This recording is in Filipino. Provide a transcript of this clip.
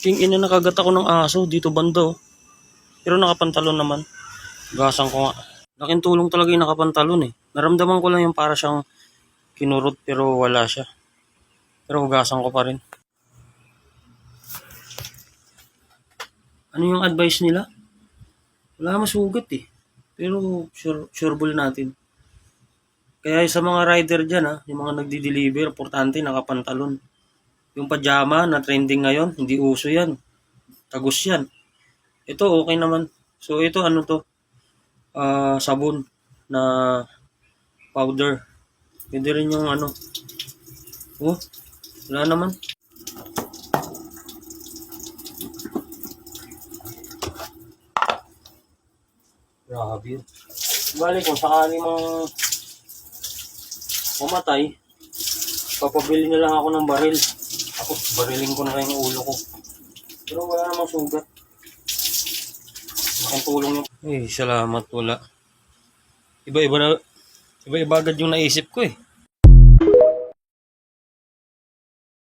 King ina, nakagat ako ng aso dito banda oh. Pero nakapantalon naman. Gasan ko nga. Laking tulong talaga yung nakapantalon eh. Naramdaman ko lang yung para siyang kinurot pero wala siya. Pero hugasan ko pa rin. Ano yung advice nila? Wala masugat eh. Pero sureball natin. Kaya sa mga rider dyan ha, yung mga nagdi-deliver, importante nakapantalon. Yung pajama na trending ngayon, hindi uso yan. Tagus yan. Ito okay naman. So ito ano to? Sabon na powder. Pwede rin yung ano. Oh, wala naman. Grabe. Balik kung sakali mong mamatay, papabili na lang ako ng baril. Tapos barilin ko na lang yung ulo ko. Pero wala namang sugat. Ang tulong yung... salamat wala. Iba-iba agad yung naisip ko eh.